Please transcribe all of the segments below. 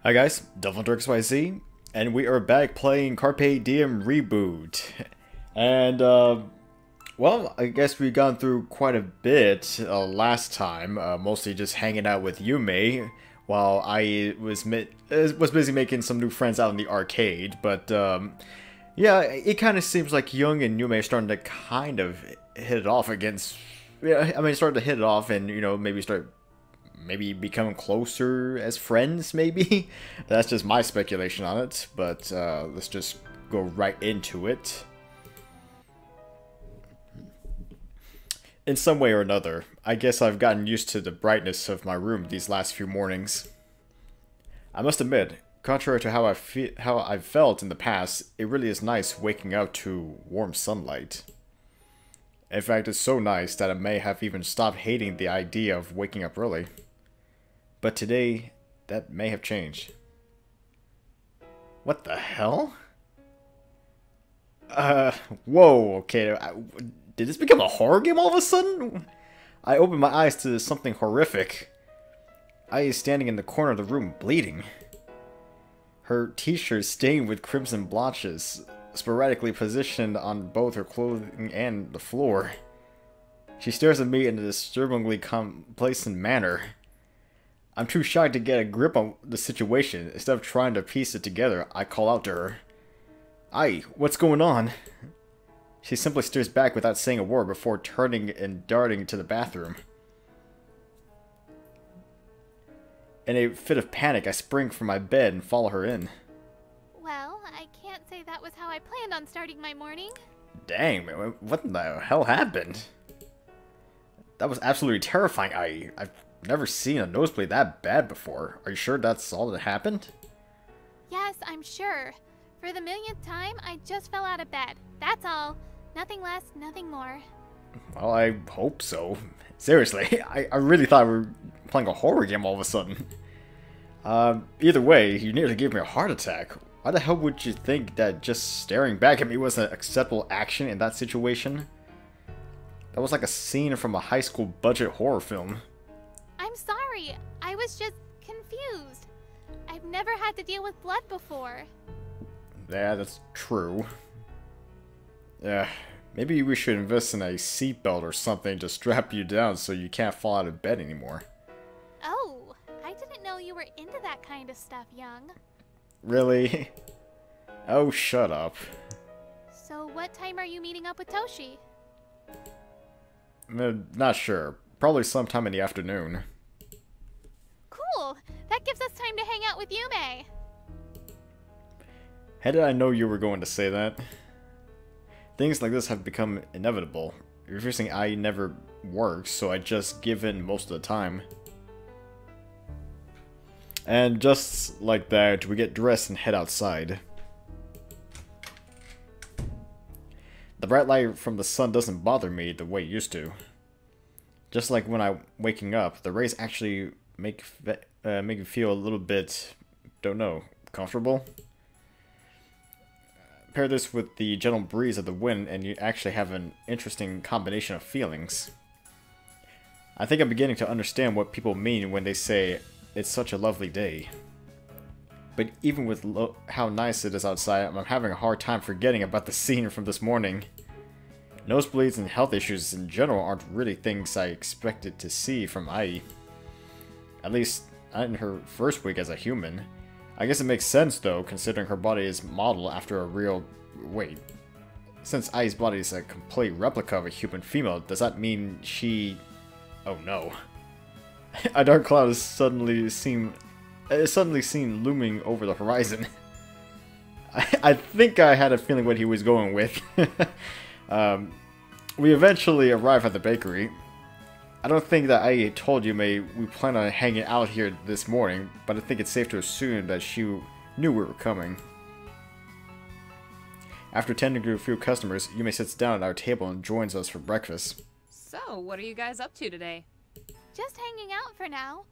Hi guys, DevilHunterXYZ, and we are back playing Carpe Diem Reboot. And, well, I guess we've gone through quite a bit last time, mostly just hanging out with Yume, while I was busy making some new friends out in the arcade. But, yeah, it kind of seems like Jung and Yume are starting to kind of hit it off against... Yeah, I mean, starting to hit it off and, you know, maybe become closer as friends, maybe? That's just my speculation on it, but let's just go right into it. In some way or another, I guess I've gotten used to the brightness of my room these last few mornings. I must admit, contrary to how I've felt in the past, it really is nice waking up to warm sunlight. In fact, it's so nice that I may have even stopped hating the idea of waking up early. But today, that may have changed. What the hell? Whoa, okay. Did this become a horror game all of a sudden? I opened my eyes to something horrific. Ai is standing in the corner of the room, bleeding. Her t-shirt stained with crimson blotches, sporadically positioned on both her clothing and the floor. She stares at me in a disturbingly complacent manner. I'm too shy to get a grip on the situation. Instead of trying to piece it together, I call out to her. Ai, what's going on? She simply stares back without saying a word before turning and darting to the bathroom. In a fit of panic, I spring from my bed and follow her in. Well, I can't say that was how I planned on starting my morning. Dang, man, what the hell happened? That was absolutely terrifying, Ai. I've never seen a nosebleed that bad before. Are you sure that's all that happened? Yes, I'm sure. For the millionth time, I just fell out of bed. That's all. Nothing less, nothing more. Well, I hope so. Seriously, I really thought we were playing a horror game all of a sudden. Either way, you nearly gave me a heart attack. Why the hell would you think that just staring back at me was an acceptable action in that situation? That was like a scene from a high school budget horror film. I'm sorry. I was just confused. I've never had to deal with blood before. Yeah, that's true. Yeah, maybe we should invest in a seatbelt or something to strap you down so you can't fall out of bed anymore. Oh, I didn't know you were into that kind of stuff, Young. Really? Oh, shut up. So what time are you meeting up with Toshi? Not sure. Probably sometime in the afternoon. Cool. That gives us time to hang out with Yume. How did I know you were going to say that? Things like this have become inevitable. Refusing Ai never works, so I just give in most of the time. And just like that, we get dressed and head outside. The bright light from the sun doesn't bother me the way it used to. Just like when I'm waking up, the rays actually make me feel a little bit, don't know, comfortable. Pair this with the gentle breeze of the wind and you actually have an interesting combination of feelings. I think I'm beginning to understand what people mean when they say, it's such a lovely day. But even with how nice it is outside, I'm having a hard time forgetting about the scene from this morning. Nosebleeds and health issues in general aren't really things I expected to see from Ai. At least, not in her first week as a human. I guess it makes sense though, considering her body is modeled after a real... Wait. Since Ai's body is a complete replica of a human female, does that mean she... Oh no. A dark cloud is suddenly seen looming over the horizon. I think I had a feeling what he was going with. We eventually arrive at the bakery. I don't think that I told you, May, we plan on hanging out here this morning, but I think it's safe to assume that she knew we were coming. After tending to a few customers, Yume sits down at our table and joins us for breakfast. So, what are you guys up to today? Just hanging out for now.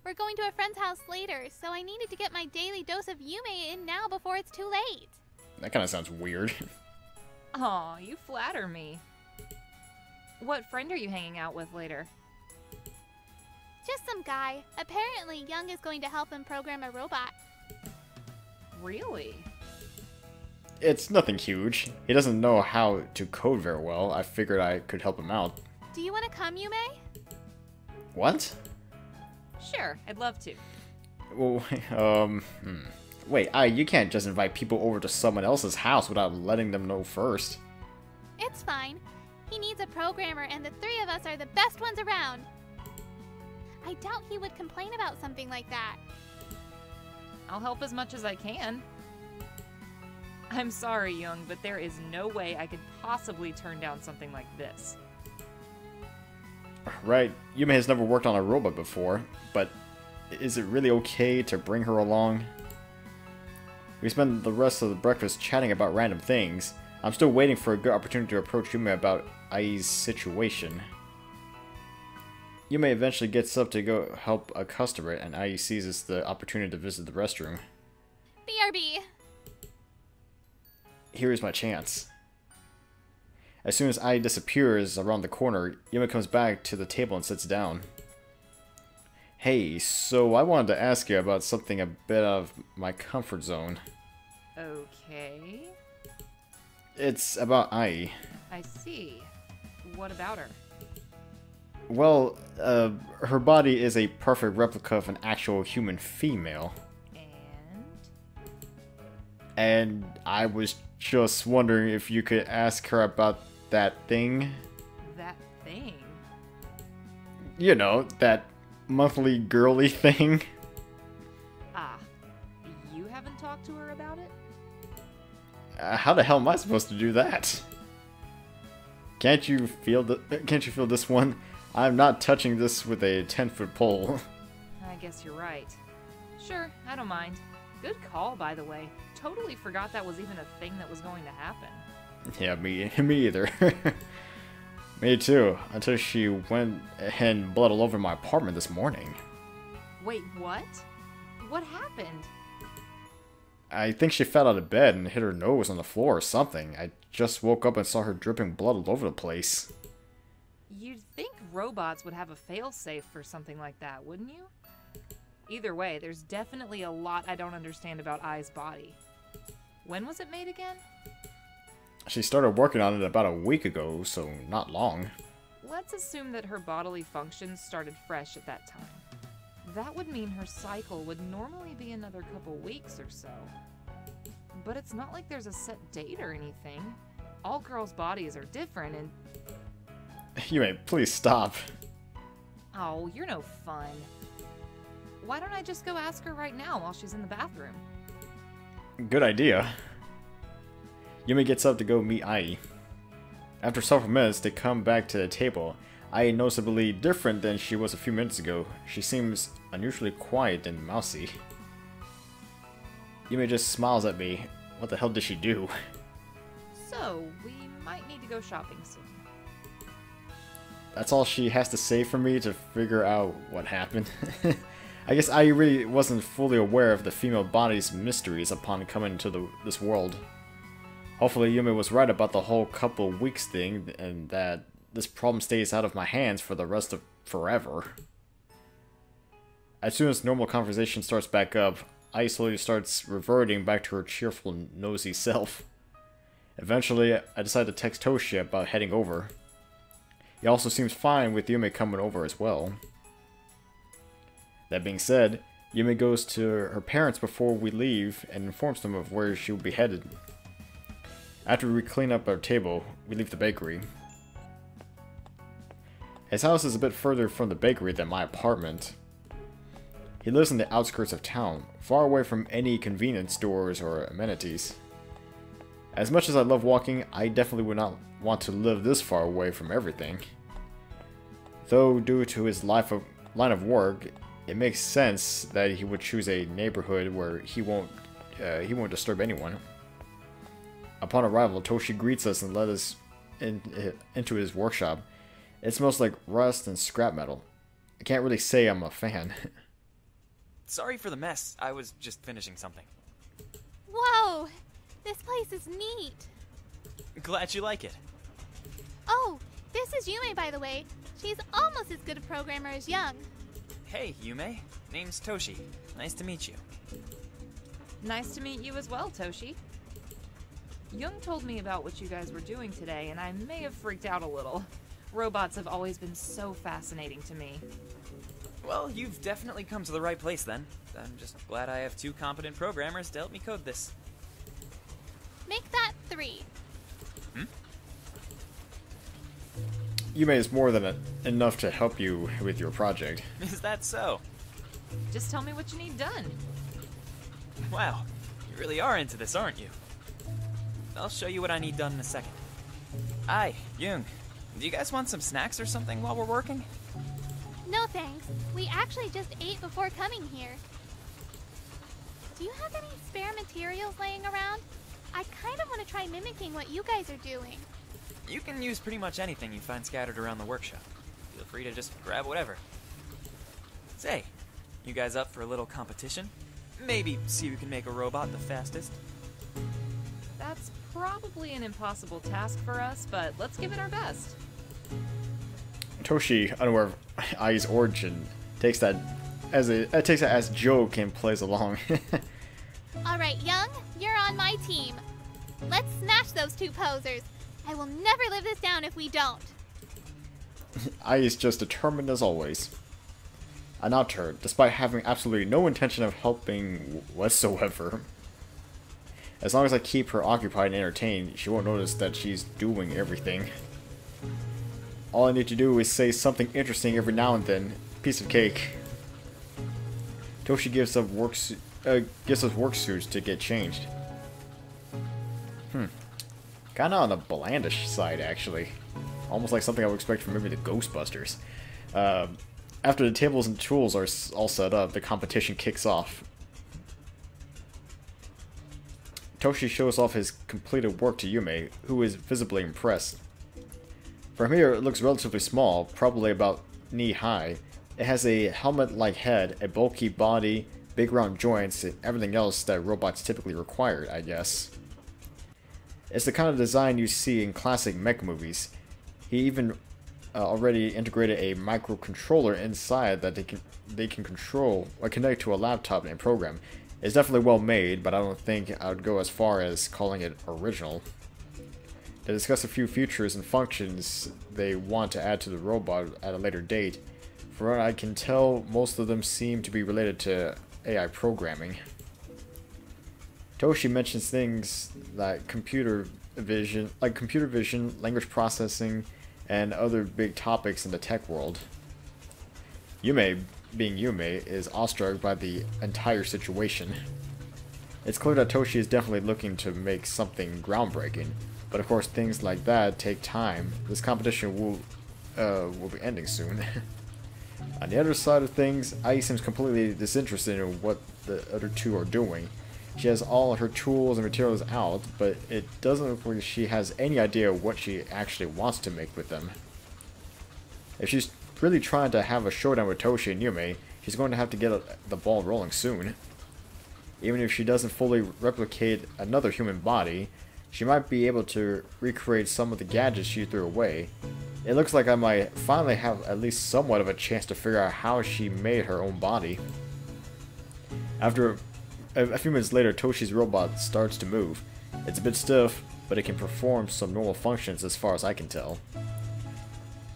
We're going to a friend's house later, so I needed to get my daily dose of Yume in now before it's too late. That kind of sounds weird. Aw, you flatter me. What friend are you hanging out with later? Just some guy. Apparently, Jung is going to help him program a robot. Really? It's nothing huge. He doesn't know how to code very well. I figured I could help him out. Do you want to come, Yume? What? Sure, I'd love to. Well, Wait, you can't just invite people over to someone else's house without letting them know first. It's fine. He needs a programmer, and the three of us are the best ones around. I doubt he would complain about something like that. I'll help as much as I can. I'm sorry, Jung, but there is no way I could possibly turn down something like this. Right, Yume has never worked on a robot before, but is it really okay to bring her along? We spend the rest of the breakfast chatting about random things. I'm still waiting for a good opportunity to approach Yume about Ai's situation. Yume eventually gets up to go help a customer, and Ai seizes the opportunity to visit the restroom. BRB. Here is my chance. As soon as Ai disappears around the corner, Yume comes back to the table and sits down. Hey, so I wanted to ask you about something a bit out of my comfort zone. Okay. It's about Ai. I see. What about her? Well, her body is a perfect replica of an actual human female. And I was just wondering if you could ask her about that thing. That thing? You know, that monthly girly thing. Ah, you haven't talked to her about it? How the hell am I supposed to do that? Can't you feel this one? I'm not touching this with a 10-foot pole. I guess you're right. Sure, I don't mind. Good call, by the way. Totally forgot that was even a thing that was going to happen. Yeah, me either. Me too, until she went and bled all over my apartment this morning. Wait, what? What happened? I think she fell out of bed and hit her nose on the floor or something. I just woke up and saw her dripping blood all over the place. You'd think robots would have a failsafe for something like that, wouldn't you? Either way, there's definitely a lot I don't understand about Ai's body. When was it made again? She started working on it about a week ago, so not long. Let's assume that her bodily functions started fresh at that time. That would mean her cycle would normally be another couple weeks or so. But it's not like there's a set date or anything. All girls' bodies are different and... Yume, please stop. Oh, you're no fun. Why don't I just go ask her right now while she's in the bathroom? Good idea. Yume gets up to go meet Ai. After several minutes, they come back to the table. Ai noticeably different than she was a few minutes ago. She seems unusually quiet and mousy. Yume just smiles at me. What the hell did she do? So, we might need to go shopping soon. That's all she has to say for me to figure out what happened. I guess I really wasn't fully aware of the female body's mysteries upon coming into this world. Hopefully Yume was right about the whole couple weeks thing, and that this problem stays out of my hands for the rest of forever. As soon as normal conversation starts back up, Ai slowly starts reverting back to her cheerful, nosy self. Eventually, I decide to text Toshi about heading over. He also seems fine with Yume coming over as well. That being said, Yume goes to her parents before we leave and informs them of where she will be headed. After we clean up our table, we leave the bakery. His house is a bit further from the bakery than my apartment. He lives in the outskirts of town, far away from any convenience stores or amenities. As much as I love walking, I definitely would not want to live this far away from everything. Though due to his line of work, it makes sense that he would choose a neighborhood where he won't disturb anyone. Upon arrival, Toshi greets us and led us into his workshop. It smells like rust and scrap metal. I can't really say I'm a fan. Sorry for the mess. I was just finishing something. Whoa! This place is neat. Glad you like it. Oh, this is Yume, by the way. She's almost as good a programmer as Jung. Hey, Yume. Name's Toshi. Nice to meet you. Nice to meet you as well, Toshi. Jung told me about what you guys were doing today, and I may have freaked out a little. Robots have always been so fascinating to me. Well, you've definitely come to the right place then. I'm just glad I have 2 competent programmers to help me code this. Make that 3. Yume is more than enough to help you with your project. Is that so? Just tell me what you need done. Wow, you really are into this, aren't you? I'll show you what I need done in a second. Ai, Jung, do you guys want some snacks or something while we're working? No thanks. We actually just ate before coming here. Do you have any spare materials laying around? I kind of want to try mimicking what you guys are doing. You can use pretty much anything you find scattered around the workshop. Feel free to just grab whatever. Say, you guys up for a little competition? Maybe see who can make a robot the fastest? That's probably an impossible task for us, but let's give it our best. Toshi, unaware of Ai's origin, takes that as joke and plays along. Alright, Young, you're on my team. Let's snatch those 2 posers. I will never live this down if we don't. Ai is just determined as always. I nod to her, despite having absolutely no intention of helping whatsoever. As long as I keep her occupied and entertained, she won't notice that she's doing everything. All I need to do is say something interesting every now and then. Piece of cake. Toshi gives us work suits to get changed. Kinda on the blandish side, actually. Almost like something I would expect from maybe the Ghostbusters. After the tables and tools are all set up, the competition kicks off. Toshi shows off his completed work to Yume, who is visibly impressed. From here, it looks relatively small, probably about knee-high. It has a helmet-like head, a bulky body, big round joints, and everything else that robots typically require, I guess. It's the kind of design you see in classic mech movies. He even already integrated a microcontroller inside that they can control or connect to a laptop and program. It's definitely well made, but I don't think I would go as far as calling it original. They discuss a few features and functions they want to add to the robot at a later date. From what I can tell, most of them seem to be related to AI programming. Toshi mentions things like computer vision, language processing, and other big topics in the tech world. Yume, being Yume, is awestruck by the entire situation. It's clear that Toshi is definitely looking to make something groundbreaking, but of course things like that take time. This competition will be ending soon. On the other side of things, Ai seems completely disinterested in what the other 2 are doing. She has all her tools and materials out, but it doesn't look like she has any idea what she actually wants to make with them. If she's really trying to have a showdown with Toshi and Yume, she's going to have to get the ball rolling soon. Even if she doesn't fully replicate another human body, she might be able to recreate some of the gadgets she threw away. It looks like I might finally have at least somewhat of a chance to figure out how she made her own body. After a few minutes later, Toshi's robot starts to move. It's a bit stiff, but it can perform some normal functions as far as I can tell.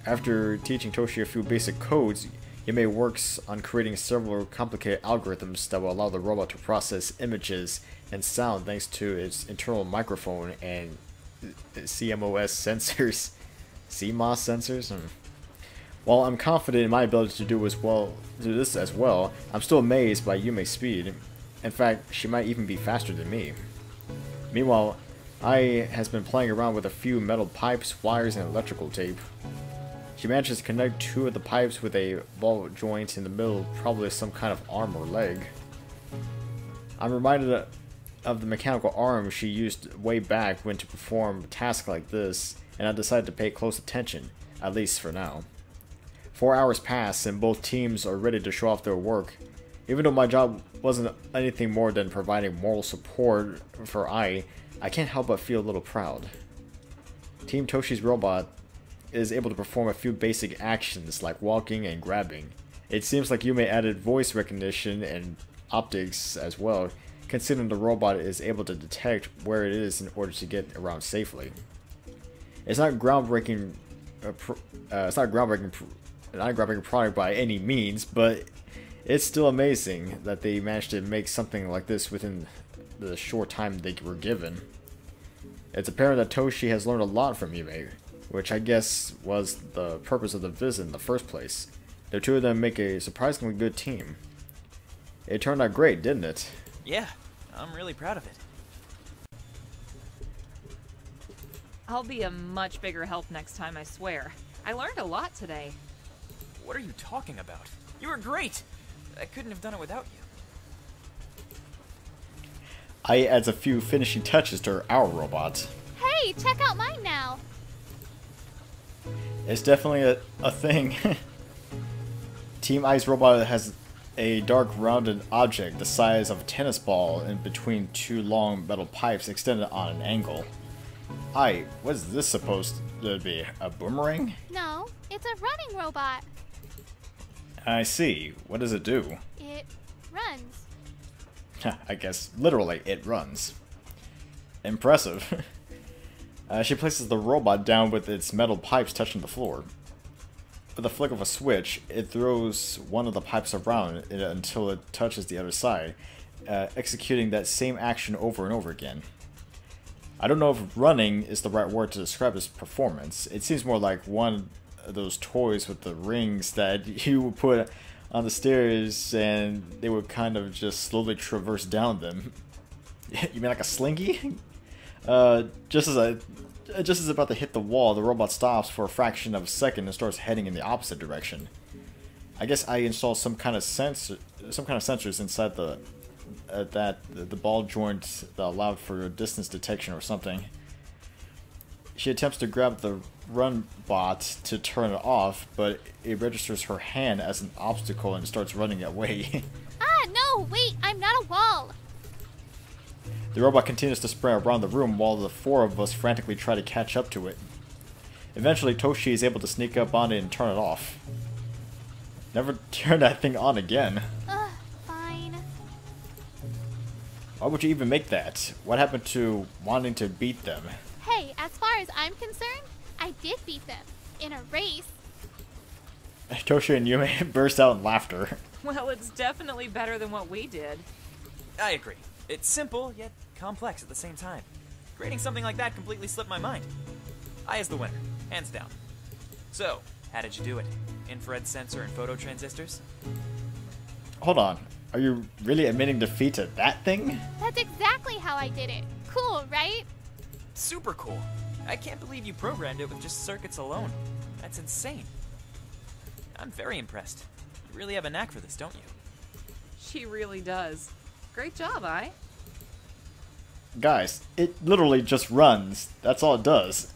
After teaching Toshi a few basic codes, Yume works on creating several complicated algorithms that will allow the robot to process images and sound thanks to its internal microphone and CMOS sensors. CMOS sensors? While I'm confident in my ability to do this as well, I'm still amazed by Yume's speed. In fact, she might even be faster than me. Meanwhile, Ai has been playing around with a few metal pipes, wires, and electrical tape. She manages to connect 2 of the pipes with a ball joint in the middle, probably some kind of arm or leg. I'm reminded of the mechanical arm she used way back when to perform a task like this, and I decided to pay close attention, at least for now. 4 hours pass and both teams are ready to show off their work. Even though my job wasn't anything more than providing moral support for Ai, I can't help but feel a little proud. Team Toshi's robot is able to perform a few basic actions like walking and grabbing. It seems like Yume added voice recognition and optics as well, considering the robot is able to detect where it is in order to get around safely. It's not groundbreaking. Not a groundbreaking product by any means, but it's still amazing that they managed to make something like this within the short time they were given. It's apparent that Toshi has learned a lot from Yume, which I guess was the purpose of the visit in the first place. The two of them make a surprisingly good team. It turned out great, didn't it? Yeah, I'm really proud of it. I'll be a much bigger help next time, I swear. I learned a lot today. What are you talking about? You were great! I couldn't have done it without you. Ai adds a few finishing touches to our robot. Hey, check out mine now. It's definitely a thing. Team Ai's robot has a dark rounded object the size of a tennis ball in between two long metal pipes extended on an angle. Ai, what is this supposed to be? A boomerang? No, it's a running robot. I see. What does it do? It runs. I guess literally it runs. Impressive. She places the robot down with its metal pipes touching the floor. With a flick of a switch, it throws one of the pipes around it until it touches the other side, executing that same action over and over again. I don't know if running is the right word to describe this performance. It seems more like one of those toys with the rings that you would put on the stairs and they would kind of just slowly traverse down them. You mean like a slinky? Just as it's about to hit the wall, the robot stops for a fraction of a second and starts heading in the opposite direction. I guess I installed some kind of sensors inside the ball joint that allowed for distance detection or something. She attempts to grab the run bot to turn it off, but it registers her hand as an obstacle and starts running away. Ah, no, wait, I'm not a wall. The robot continues to sprint around the room while the four of us frantically try to catch up to it. Eventually, Toshi is able to sneak up on it and turn it off. Never turn that thing on again. Ugh, fine. Why would you even make that? What happened to wanting to beat them? Hey, as far as I'm concerned, I did beat them. In a race. Toshi and Yume burst out in laughter. Well, it's definitely better than what we did. I agree. It's simple, yet complex at the same time. Creating something like that completely slipped my mind. I is the winner, hands down. So, how did you do it? Infrared sensor and photo transistors? Hold on. Are you really admitting defeat to that thing? That's exactly how I did it. Cool, right? Super cool. I can't believe you programmed it with just circuits alone. That's insane. I'm very impressed. You really have a knack for this, don't you? She really does. Great job, Ai. Guys, it literally just runs. That's all it does.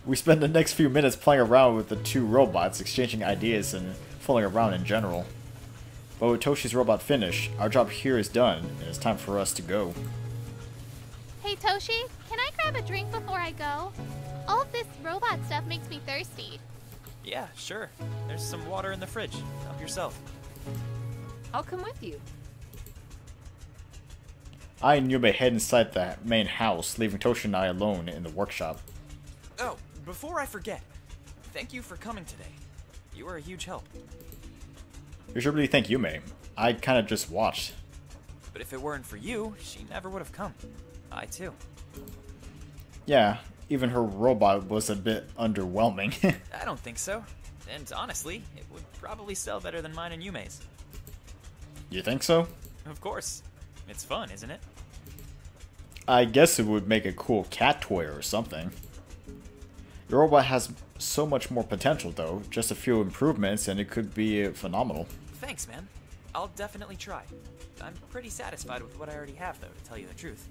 We spend the next few minutes playing around with the two robots, exchanging ideas and fooling around in general. But with Toshi's robot finished, our job here is done, and it's time for us to go. Hey, Toshi, can I grab a drink before I go? All of this robot stuff makes me thirsty. Yeah, sure. There's some water in the fridge. Help yourself. I'll come with you. Ai and Yume head inside the main house, leaving Toshi and I alone in the workshop. Oh, before I forget, thank you for coming today. You were a huge help. You should really thank Yume. I kinda just watched. But if it weren't for you, she never would have come. I too. Yeah, even her robot was a bit underwhelming. I don't think so. And honestly, it would probably sell better than mine and Yume's. You think so? Of course. It's fun, isn't it? I guess it would make a cool cat toy or something. Your robot has so much more potential though, just a few improvements and it could be phenomenal. Thanks, man. I'll definitely try. I'm pretty satisfied with what I already have though, to tell you the truth.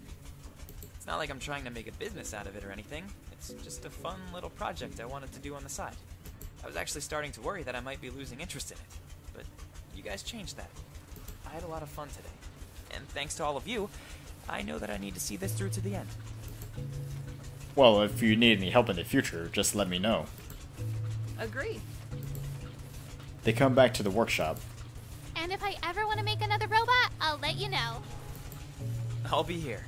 It's not like I'm trying to make a business out of it or anything. It's just a fun little project I wanted to do on the side. I was actually starting to worry that I might be losing interest in it, but you guys changed that. I had a lot of fun today. And thanks to all of you, I know that I need to see this through to the end. Well, if you need any help in the future, just let me know. Agree. they come back to the workshop. And if I ever want to make another robot, I'll let you know. I'll be here.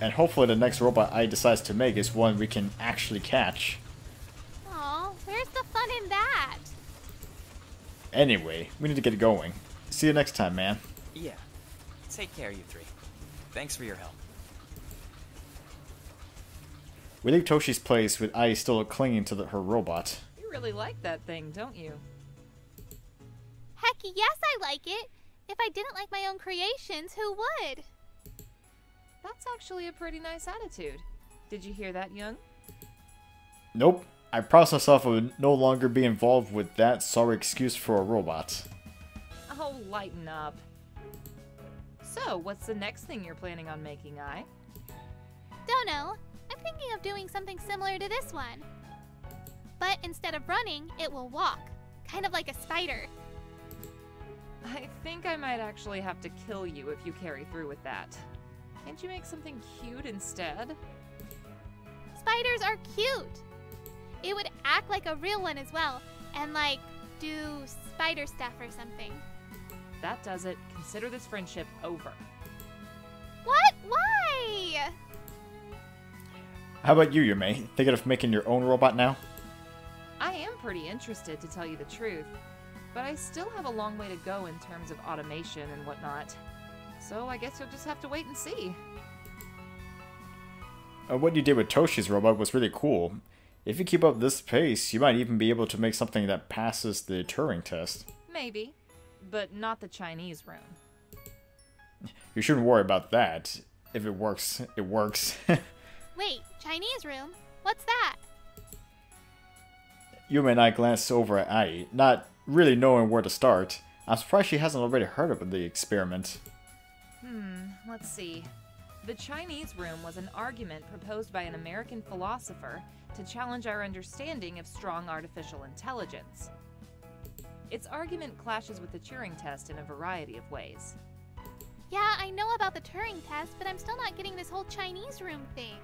And hopefully the next robot Ai decides to make is one we can actually catch. Aw, where's the fun in that? Anyway, we need to get going. See you next time, man. Yeah. Take care, you three. Thanks for your help. We leave Toshi's place with Ai still clinging to her robot. You really like that thing, don't you? Heck yes, I like it. If I didn't like my own creations, who would? That's actually a pretty nice attitude. Did you hear that, Jung? Nope. I promised myself I would no longer be involved with that sorry excuse for a robot. Oh, lighten up. So, what's the next thing you're planning on making, Ai? Don't know. I'm thinking of doing something similar to this one. But instead of running, it will walk. Kind of like a spider. I think I might actually have to kill you if you carry through with that. Can't you make something cute instead? Spiders are cute. It would act like a real one as well. And like, do spider stuff or something. That does it. Consider this friendship over. What? Why? How about you, Yume? Thinking of making your own robot now? I am pretty interested, to tell you the truth. But I still have a long way to go in terms of automation and whatnot. So I guess you'll just have to wait and see. What you did with Toshi's robot was really cool. If you keep up this pace, you might even be able to make something that passes the Turing test. Maybe. But not the Chinese room. You shouldn't worry about that. If it works, it works. Wait, Chinese room? What's that? Yume and I glanced over at Ai, not really knowing where to start. I'm surprised she hasn't already heard of the experiment. Let's see. The Chinese room was an argument proposed by an American philosopher to challenge our understanding of strong artificial intelligence. Its argument clashes with the Turing test in a variety of ways. Yeah, I know about the Turing test, but I'm still not getting this whole Chinese room thing.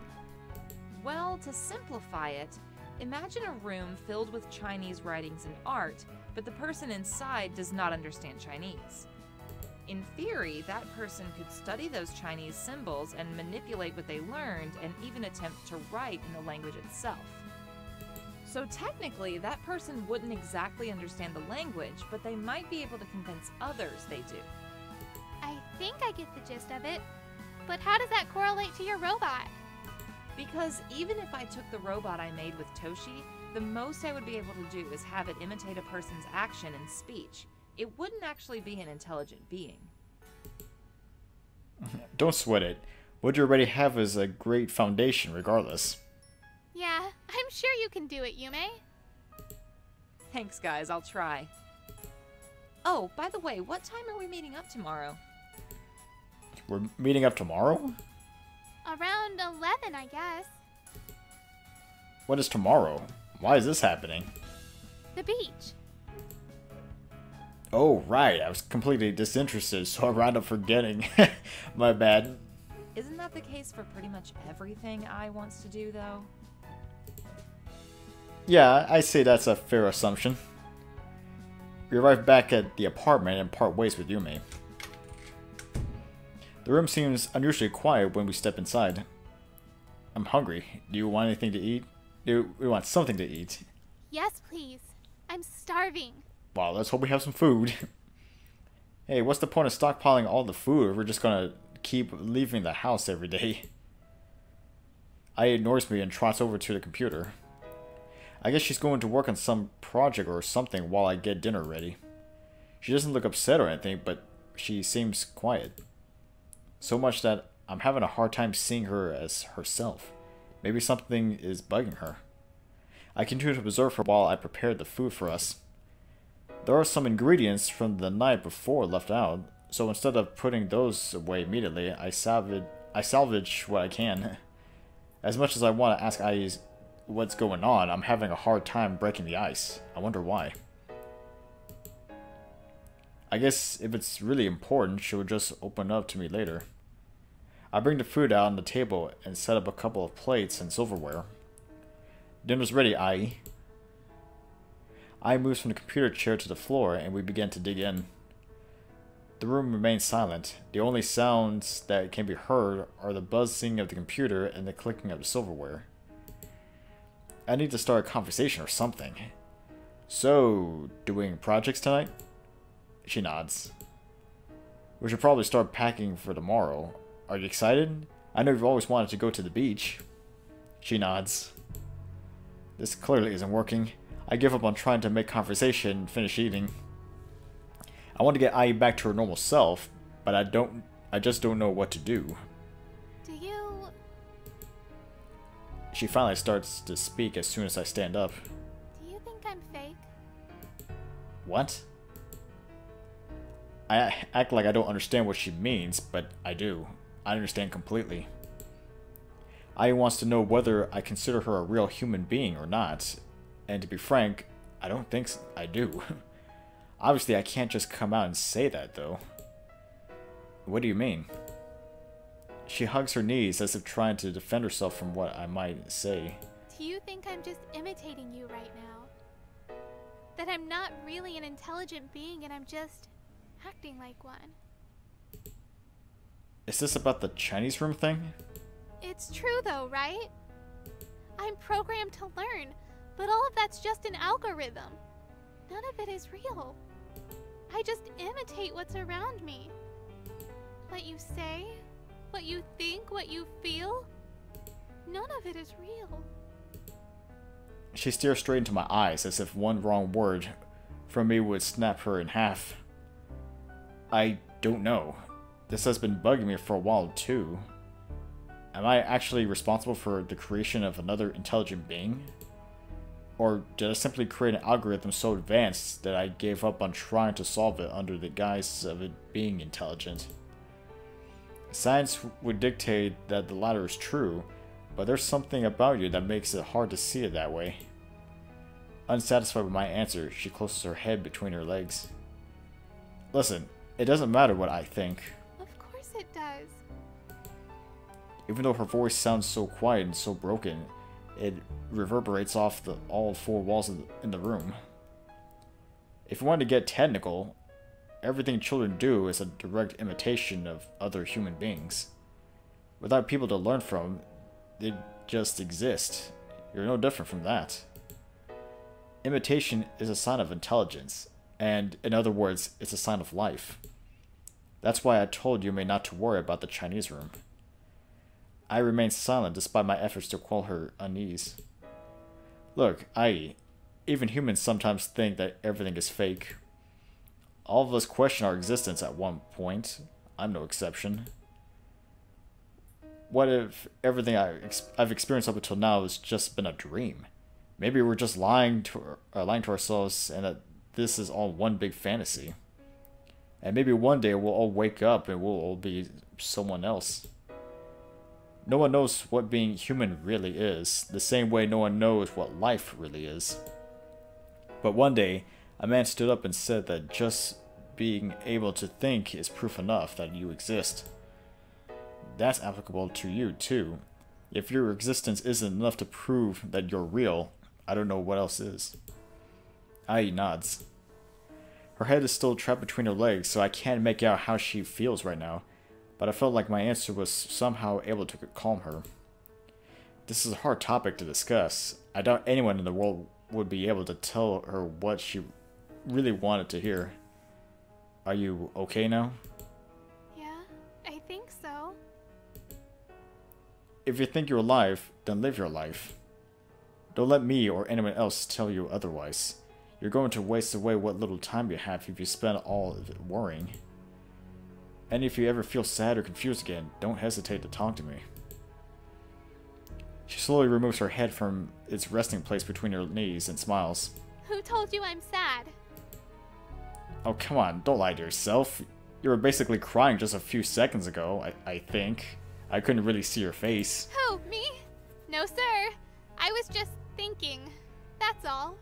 Well, to simplify it, imagine a room filled with Chinese writings and art, but the person inside does not understand Chinese. In theory, that person could study those Chinese symbols and manipulate what they learned and even attempt to write in the language itself. So technically, that person wouldn't exactly understand the language, but they might be able to convince others they do. I think I get the gist of it. But how does that correlate to your robot? Because even if I took the robot I made with Toshi, the most I would be able to do is have it imitate a person's action and speech. It wouldn't actually be an intelligent being. Don't sweat it. What you already have is a great foundation regardless. Yeah, I'm sure you can do it, Yume. Thanks, guys. I'll try. Oh, by the way, what time are we meeting up tomorrow? We're meeting up tomorrow? Around 11, I guess. What is tomorrow? Why is this happening? The beach. Oh, right. I was completely disinterested, so I wound up forgetting. My bad. Isn't that the case for pretty much everything Ai wants to do, though? Yeah, I say that's a fair assumption. We arrive back at the apartment and part ways with Yume. The room seems unusually quiet when we step inside. I'm hungry. Do you want anything to eat? We want something to eat. Yes, please. I'm starving. Wow, let's hope we have some food. Hey, what's the point of stockpiling all the food if we're just gonna keep leaving the house every day? Ai ignores me and trots over to the computer. I guess she's going to work on some project or something while I get dinner ready. She doesn't look upset or anything, but she seems quiet. So much that I'm having a hard time seeing her as herself. Maybe something is bugging her. I continue to observe her while I prepare the food for us. There are some ingredients from the night before left out, so instead of putting those away immediately, I salvage what I can. As much as I want to ask Ai what's going on, I'm having a hard time breaking the ice. I wonder why. I guess if it's really important, she'll just open up to me later. I bring the food out on the table and set up a couple of plates and silverware. Dinner's ready, Ai. Ai moves from the computer chair to the floor, and we begin to dig in. The room remains silent. The only sounds that can be heard are the buzzing of the computer and the clicking of the silverware. I need to start a conversation or something. So, doing projects tonight? She nods. We should probably start packing for tomorrow. Are you excited? I know you've always wanted to go to the beach. She nods. This clearly isn't working. I give up on trying to make conversation and finish eating. I want to get Ai back to her normal self, but I just don't know what to do. Do you... She finally starts to speak as soon as I stand up. Do you think I'm fake? What? I act like I don't understand what she means, but I do. I understand completely. Ai wants to know whether I consider her a real human being or not. And to be frank, I don't think I do. Obviously, I can't just come out and say that, though. What do you mean? She hugs her knees as if trying to defend herself from what I might say. Do you think I'm just imitating you right now? That I'm not really an intelligent being and I'm just acting like one? Is this about the Chinese room thing? It's true though, right? I'm programmed to learn, but all of that's just an algorithm. None of it is real. I just imitate what's around me. What you say, what you think, what you feel, none of it is real. She stares straight into my eyes as if one wrong word from me would snap her in half. I don't know. This has been bugging me for a while too. Am I actually responsible for the creation of another intelligent being? Or did I simply create an algorithm so advanced that I gave up on trying to solve it under the guise of it being intelligent? Science would dictate that the latter is true, but there's something about you that makes it hard to see it that way. Unsatisfied with my answer, she closes her head between her legs. Listen, it doesn't matter what I think. Of course it does. Even though her voice sounds so quiet and so broken, it reverberates off all four walls in the room. If you want to get technical, everything children do is a direct imitation of other human beings. Without people to learn from, they just exist. You're no different from that. Imitation is a sign of intelligence, and in other words, it's a sign of life. That's why I told Yume not to worry about the Chinese room. I remained silent despite my efforts to quell her unease. Look, even humans sometimes think that everything is fake. All of us question our existence at one point. I'm no exception. What if everything I've experienced up until now has just been a dream? Maybe we're just lying to ourselves and that this is all one big fantasy. And maybe one day we'll all wake up and we'll all be someone else. No one knows what being human really is, the same way no one knows what life really is. But one day, a man stood up and said that just being able to think is proof enough that you exist. That's applicable to you, too. If your existence isn't enough to prove that you're real, I don't know what else is. Ai nods. Her head is still trapped between her legs, so I can't make out how she feels right now, but I felt like my answer was somehow able to calm her. This is a hard topic to discuss. I doubt anyone in the world would be able to tell her what she really wanted to hear. Are you okay now? Yeah, I think so. If you think you're alive, then live your life. Don't let me or anyone else tell you otherwise. You're going to waste away what little time you have if you spend all of it worrying. And if you ever feel sad or confused again, don't hesitate to talk to me. She slowly removes her head from its resting place between her knees and smiles. Who told you I'm sad? Oh, come on, don't lie to yourself. You were basically crying just a few seconds ago, I think. I couldn't really see your face. Who, me? No, sir. I was just thinking. That's all.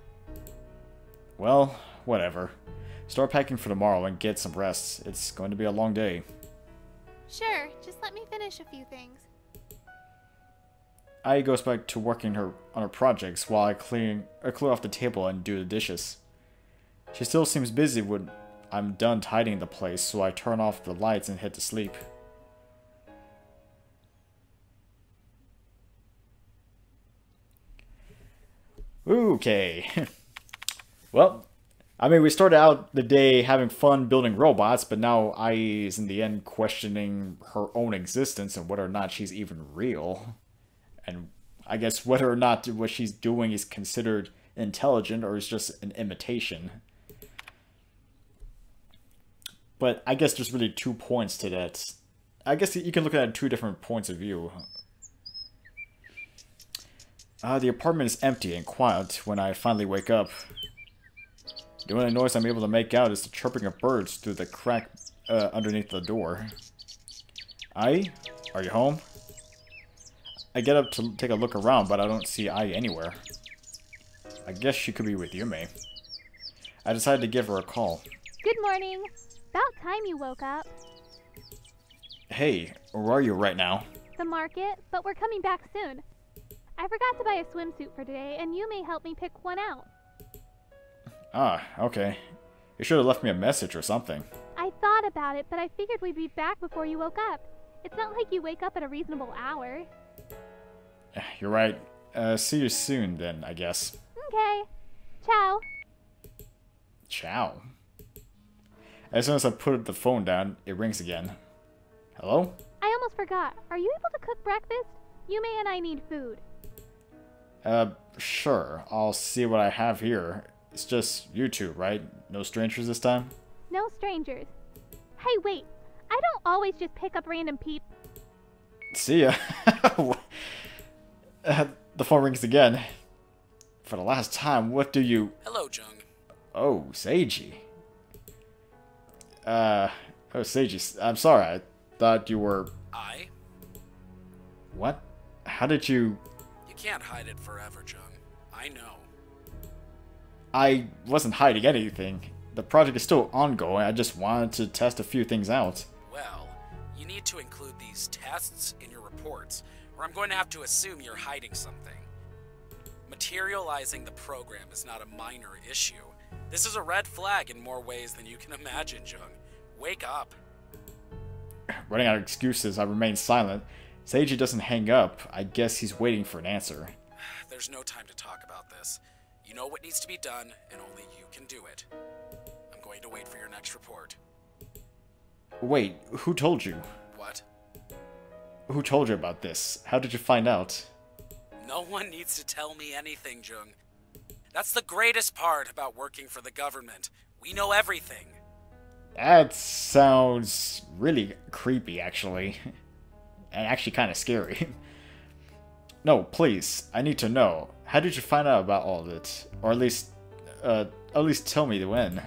Well, whatever. Start packing for tomorrow and get some rest. It's going to be a long day. Sure, just let me finish a few things. Ai goes back to working on her projects while I clear off the table and do the dishes. She still seems busy when I'm done tidying the place, so I turn off the lights and head to sleep. Okay. Well, I mean, we started out the day having fun building robots, but now Ai is in the end questioning her own existence and whether or not she's even real. And I guess whether or not what she's doing is considered intelligent or is just an imitation. But I guess there's really 2 points to that. I guess you can look at it 2 different points of view. The apartment is empty and quiet when I finally wake up. The only noise I'm able to make out is the chirping of birds through the crack underneath the door. Ai? Are you home? I get up to take a look around, but I don't see Ai anywhere. I guess she could be with Yume. I decided to give her a call. Good morning. About time you woke up. Hey, where are you right now? The market, but we're coming back soon. I forgot to buy a swimsuit for today, and you may help me pick one out. Ah, okay. You should have left me a message or something. I thought about it, but I figured we'd be back before you woke up. It's not like you wake up at a reasonable hour. You're right. See you soon then, I guess. Okay. Ciao. Ciao. As soon as I put the phone down, it rings again. Hello? I almost forgot. Are you able to cook breakfast? Yume and I need food. Sure. I'll see what I have here. It's just you two, right? No strangers this time? No strangers. Hey, wait. I don't always just pick up random peep. See ya. The phone rings again. For the last time, what do you... Hello, Jung. Oh, Seiji. Oh, Seiji, I'm sorry. I thought you were... I? What? How did you... You can't hide it forever, Jung. I know. I wasn't hiding anything. The project is still ongoing. I just wanted to test a few things out. Well, you need to include these tests in your reports, or I'm going to have to assume you're hiding something. Materializing the program is not a minor issue. This is a red flag in more ways than you can imagine, Jung. Wake up. Running out of excuses, I remain silent. Seiji doesn't hang up. I guess he's waiting for an answer. There's no time to talk about this. You know what needs to be done, and only you can do it. I'm going to wait for your next report. Wait, who told you? What? Who told you about this? How did you find out? No one needs to tell me anything, Jung. That's the greatest part about working for the government. We know everything. That sounds really creepy, actually. And actually kind of scary. No, please, I need to know. How did you find out about all of it? Or at least tell me when.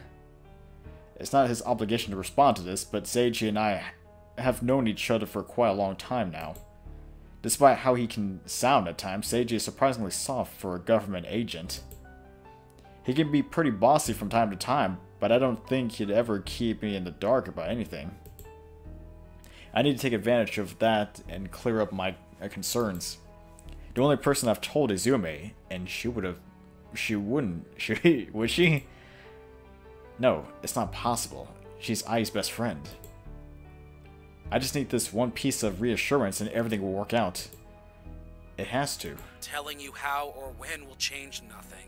It's not his obligation to respond to this, but Seiji and I have known each other for quite a long time now. Despite how he can sound at times, Seiji is surprisingly soft for a government agent. He can be pretty bossy from time to time, but I don't think he'd ever keep me in the dark about anything. I need to take advantage of that and clear up my concerns. The only person I've told is Yume, and would she? No, it's not possible. She's Ai's best friend. I just need this one piece of reassurance and everything will work out. It has to. Telling you how or when will change nothing.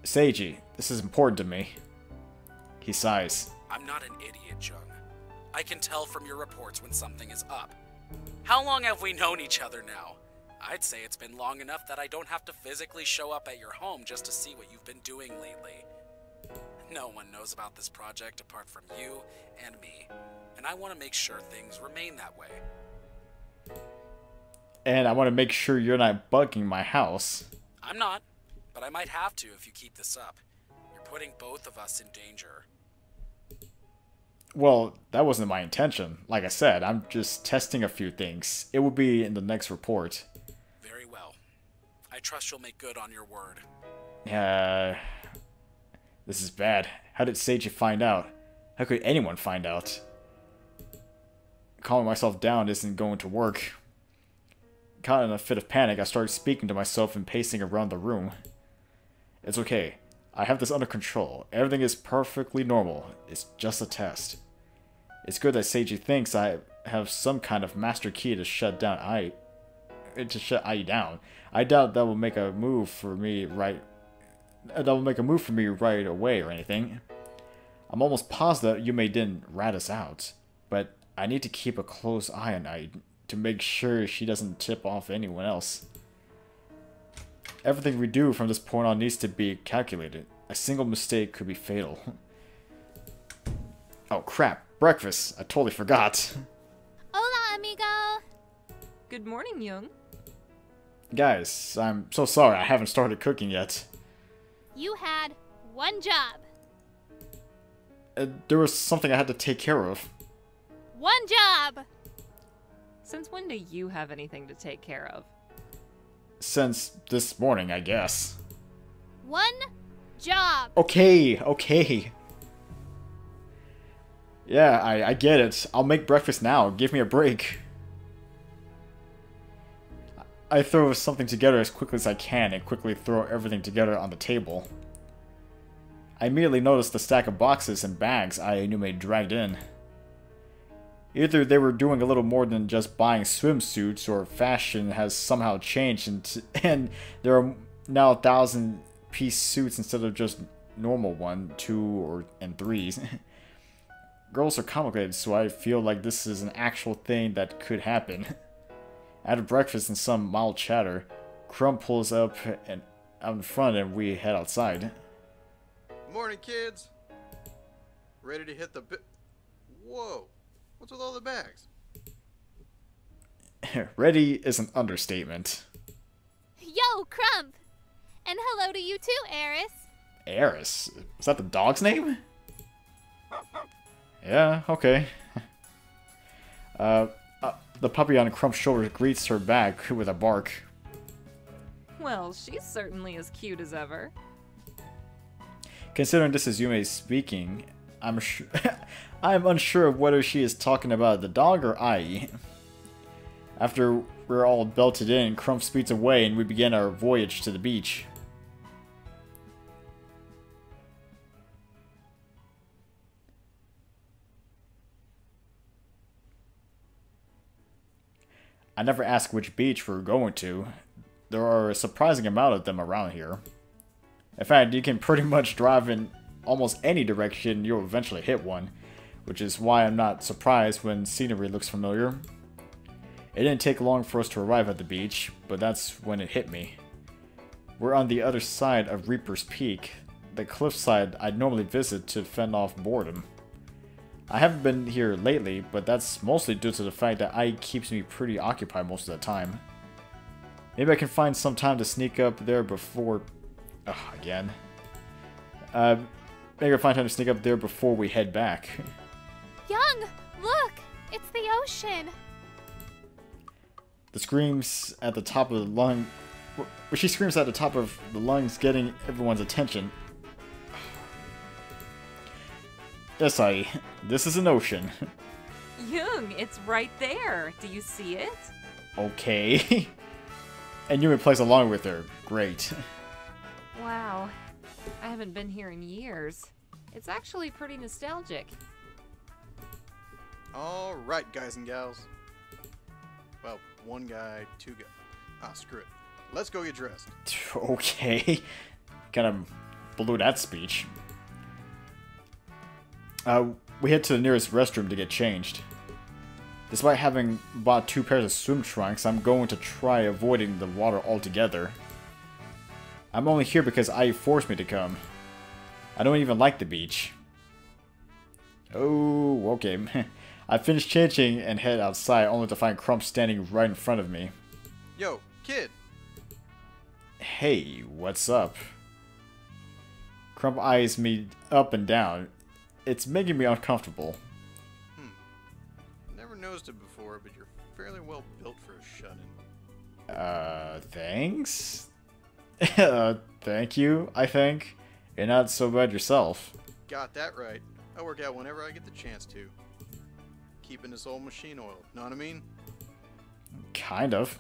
Seiji, this is important to me. He sighs. I'm not an idiot, Jung. I can tell from your reports when something is up. How long have we known each other now? I'd say it's been long enough that I don't have to physically show up at your home just to see what you've been doing lately. No one knows about this project apart from you and me, and I want to make sure things remain that way. And I want to make sure you're not bugging my house. I'm not, but I might have to if you keep this up. You're putting both of us in danger. Well, that wasn't my intention. Like I said, I'm just testing a few things. It will be in the next report. Very well. I trust you'll make good on your word. This is bad. How did Seiji find out? How could anyone find out? Calming myself down isn't going to work. Caught in a fit of panic, I started speaking to myself and pacing around the room. It's okay. I have this under control. Everything is perfectly normal. It's just a test. It's good that Seiji thinks I have some kind of master key to shut Ai down. I doubt that will make a move for me right away or anything. I'm almost positive Yume didn't rat us out, but I need to keep a close eye on Ai to make sure she doesn't tip off anyone else. Everything we do from this point on needs to be calculated. A single mistake could be fatal. Oh crap, breakfast. I totally forgot. Hola, amigo. Good morning, Jung. Guys, I'm so sorry I haven't started cooking yet. You had one job. There was something I had to take care of. One job! Since when do you have anything to take care of? Since this morning, I guess. One job! Okay. Yeah, I get it. I'll make breakfast now. Give me a break. I throw something together as quickly as I can and quickly throw everything together on the table. I immediately noticed the stack of boxes and bags I and Yume dragged in. Either they were doing a little more than just buying swimsuits, or fashion has somehow changed and there are now 1,000-piece suits instead of just normal 1, 2, and 3s. Girls are complicated, so I feel like this is an actual thing that could happen. After breakfast and some mild chatter, Crump pulls up and out in front and we head outside. Morning, kids. Ready to hit the Whoa. What's with all the bags? Ready is an understatement. Yo, Crump! And hello to you too, Eris. Eris? Is that the dog's name? Yeah, okay. The puppy on Crump's shoulder greets her back with a bark. Well, she's certainly as cute as ever. Considering this is Yume speaking, I'm unsure of whether she is talking about the dog or Ai. After we're all belted in, Crump speeds away and we begin our voyage to the beach. I never asked which beach we're going to. There are a surprising amount of them around here. In fact, you can pretty much drive in almost any direction, you'll eventually hit one, which is why I'm not surprised when scenery looks familiar. It didn't take long for us to arrive at the beach, but that's when it hit me. We're on the other side of Reaper's Peak, the cliffside I'd normally visit to fend off boredom. I haven't been here lately, but that's mostly due to the fact that Ai keeps me pretty occupied most of the time. Maybe I can find some time to sneak up there before... again. Maybe I'll find time to sneak up there before we head back. Jung, look! It's the ocean! The screams at the top of the lung... She screams at the top of the lungs, getting everyone's attention. Yes, Ai. This is an ocean. Jung, it's right there. Do you see it? Okay. And Yume plays along with her. Great. Wow. I haven't been here in years. It's actually pretty nostalgic. Alright, guys and gals. Well, one guy, two guys. Screw it. Let's go get dressed. Okay. Kind of blew that speech. We head to the nearest restroom to get changed. Despite having bought 2 pairs of swim trunks, I'm going to try avoiding the water altogether. I'm only here because Ai forced me to come. I don't even like the beach. Oh, okay. I finish changing and head outside, only to find Crump standing right in front of me. Yo, kid! Hey, what's up? Crump eyes me up and down. It's making me uncomfortable. Never noticed it before, but you're fairly well built for a shut-in. Thanks? Thank you, I think. You're not so bad yourself. Got that right. I work out whenever I get the chance to. Keeping this old machine oiled, know what I mean? Kind of.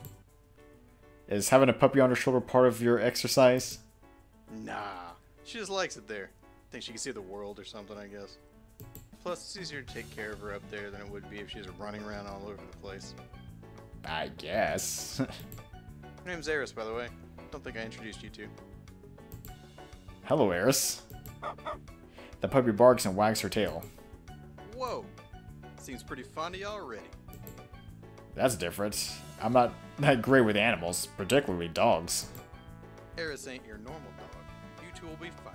Is having a puppy on your shoulder part of your exercise? Nah. She just likes it there. Thinks she can see the world or something, I guess. Plus, it's easier to take care of her up there than it would be if she was running around all over the place. I guess. Her name's Eris, by the way. Don't think I introduced you to. Hello, Eris. The puppy barks and wags her tail. Whoa! Seems pretty fond of you already. That's different. I'm not that great with animals, particularly dogs. Eris ain't your normal dog. You two will be fine.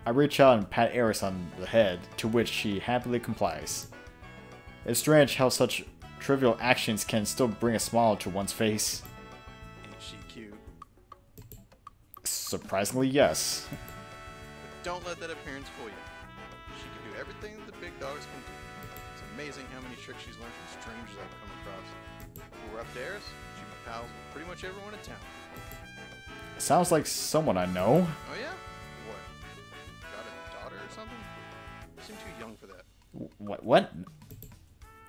I reach out and pat Eris on the head, to which she happily complies. It's strange how such trivial actions can still bring a smile to one's face. Ain't she cute? Surprisingly, yes. But don't let that appearance fool you. She can do everything that the big dogs can do. It's amazing how many tricks she's learned from strangers I've come across. If we're up to Eris, she'd be pals with pretty much everyone in town. Sounds like someone I know. Oh yeah? What? Got a daughter or something? You seem too young for that. What?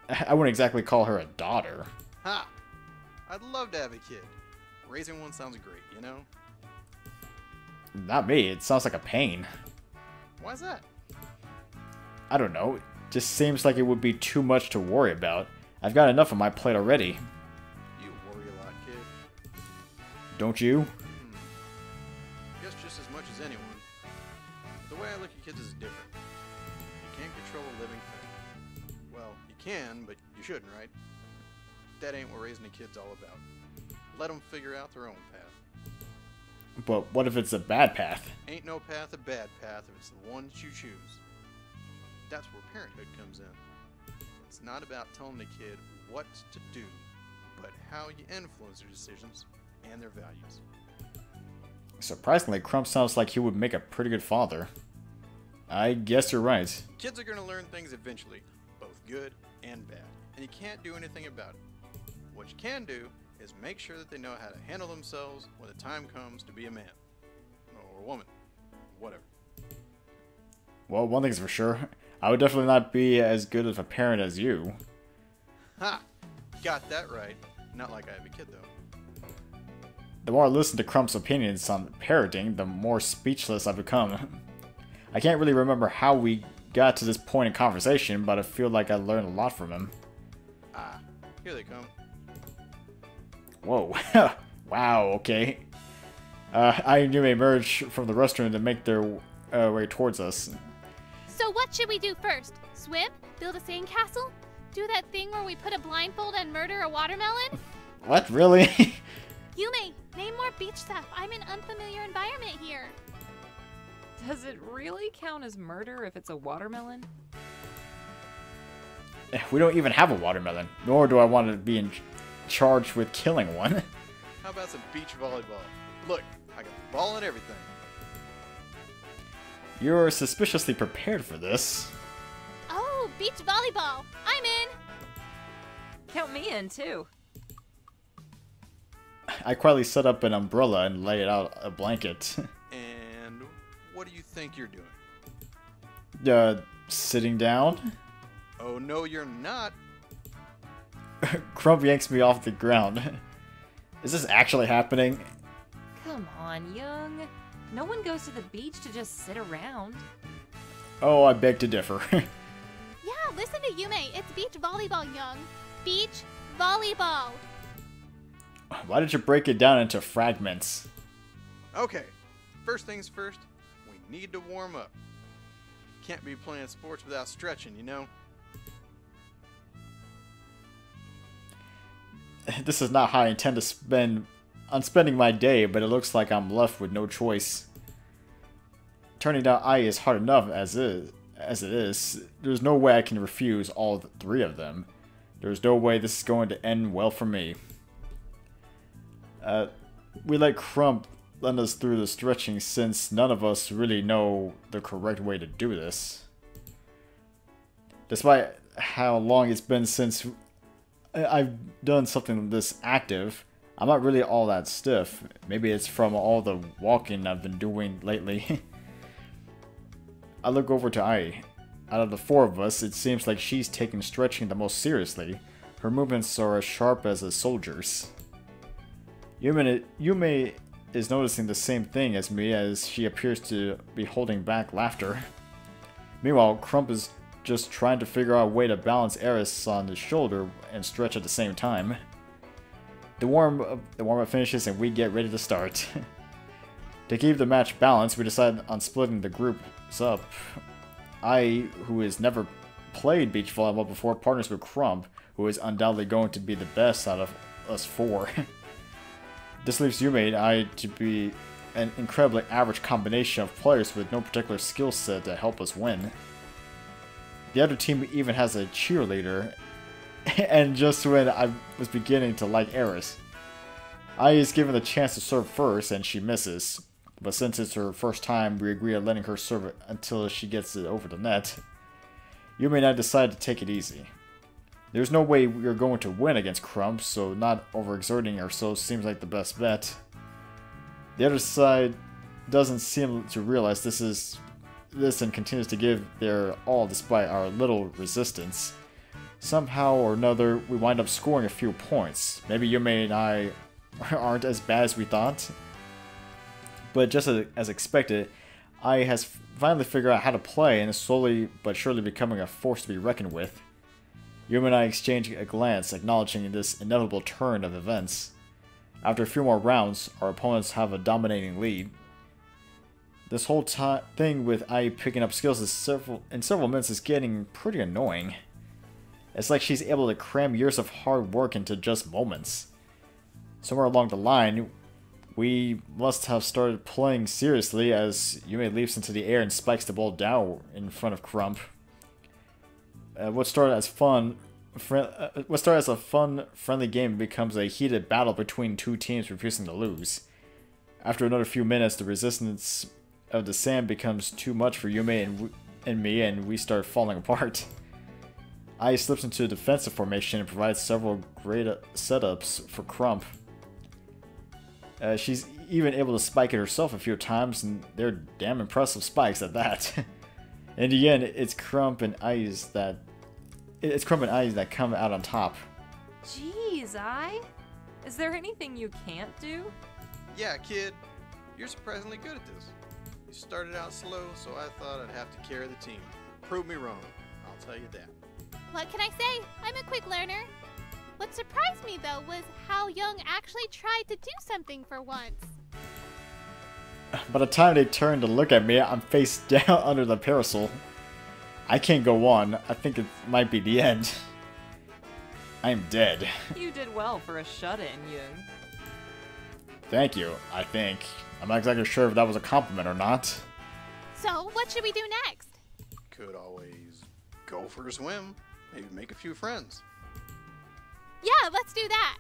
I wouldn't exactly call her a daughter. Ha! I'd love to have a kid. Raising one sounds great, you know? Not me, it sounds like a pain. Why's that? I don't know, it just seems like it would be too much to worry about. I've got enough on my plate already. You worry a lot, kid. Don't you? Guess just as much as anyone. The way I look at kids is different. You can't control a living thing. Well, you can, but you shouldn't, right? That ain't what raising a kid's all about. Let them figure out their own path. But what if it's a bad path? Ain't no path a bad path if it's the one that you choose. That's where parenthood comes in. It's not about telling the kid what to do, but how you influence their decisions and their values. Surprisingly, Crump sounds like he would make a pretty good father. I guess you're right. Kids are going to learn things eventually, both good and bad, and you can't do anything about it. What you can do is make sure that they know how to handle themselves when the time comes to be a man. Or a woman. Whatever. Well, one thing's for sure. I would definitely not be as good of a parent as you. Ha! Got that right. Not like I have a kid, though. The more I listen to Crump's opinions on parenting, the more speechless I become. I can't really remember how we got to this point in conversation, but I feel like I learned a lot from him. Ah, here they come. Whoa. Wow, okay. I and Yume emerge from the restroom to make their way towards us. So what should we do first? Swim? Build a sandcastle? Do that thing where we put a blindfold and murder a watermelon? What, really? Yume, name more beach stuff. I'm in unfamiliar environment here. Does it really count as murder if it's a watermelon? We don't even have a watermelon, nor do I want to be charged with killing one. How about some beach volleyball? Look, I got the ball and everything. You're suspiciously prepared for this. Oh, beach volleyball. I'm in. Count me in, too. I quietly set up an umbrella and lay out a blanket. And what do you think you're doing? Sitting down? Oh, no, you're not. Crump yanks me off the ground. Is this actually happening? Come on, Jung. No one goes to the beach to just sit around. Oh, I beg to differ. Yeah, listen to Yume. It's beach volleyball, Young. Beach volleyball. Why did you break it down into fragments? Okay, first things first, we need to warm up. Can't be playing sports without stretching, you know? This is not how I intend to spending my day, but it looks like I'm left with no choice. Turning down Ai is hard enough as it is. There's no way I can refuse all three of them. There's no way this is going to end well for me. We let Crump lend us through the stretching since none of us really know the correct way to do this. Despite how long it's been since I've done something this active, I'm not really all that stiff. Maybe it's from all the walking I've been doing lately. I look over to Ai. Out of the four of us, it seems like she's taking stretching the most seriously. Her movements are as sharp as a soldier's. Yume is noticing the same thing as me, as she appears to be holding back laughter. Meanwhile, Crump is just trying to figure out a way to balance Eris on his shoulder and stretch at the same time. The warm-up finishes and we get ready to start. To keep the match balanced, we decide on splitting the groups up. Ai, who has never played beach volleyball before, partners with Crump, who is undoubtedly going to be the best out of us four. This leaves Yume and Ai to be an incredibly average combination of players with no particular skill set to help us win. The other team even has a cheerleader, and just when I was beginning to like Eris, Ai is given the chance to serve first and she misses. But since it's her first time, we agree on letting her serve it until she gets it over the net. Yume and I decide to take it easy. There's no way we are going to win against Crump, so not overexerting ourselves seems like the best bet. The other side doesn't seem to realize this and continues to give their all despite our little resistance. Somehow or another, we wind up scoring a few points. Maybe Yume and I aren't as bad as we thought. But just as expected, Ai has finally figured out how to play and is slowly but surely becoming a force to be reckoned with. Yume and I exchange a glance, acknowledging this inevitable turn of events. After a few more rounds, our opponents have a dominating lead. This whole thing with Ai picking up skills in several minutes is getting pretty annoying. It's like she's able to cram years of hard work into just moments. Somewhere along the line, we must have started playing seriously as Yume leaps into the air and spikes the ball down in front of Crump. What started as a fun, friendly game becomes a heated battle between two teams refusing to lose. After another few minutes, the resistance of the sand becomes too much for Yume and me, and we start falling apart. Ai slips into a defensive formation and provides several great setups for Crump. She's even able to spike it herself a few times, and they're damn impressive spikes at that. In the end, it's Crump and Ai that come out on top. Jeez, Ai. Is there anything you can't do? Yeah, kid. You're surprisingly good at this. You started out slow, so I thought I'd have to carry the team. Prove me wrong. I'll tell you that. What can I say? I'm a quick learner. What surprised me, though, was how Jung actually tried to do something for once. By the time they turn to look at me, I'm face down under the parasol. I can't go on. I think it might be the end. I am dead. You did well for a shut-in, Jung. Thank you, I think. I'm not exactly sure if that was a compliment or not. So, what should we do next? Could always go for a swim. Maybe make a few friends. Yeah, let's do that.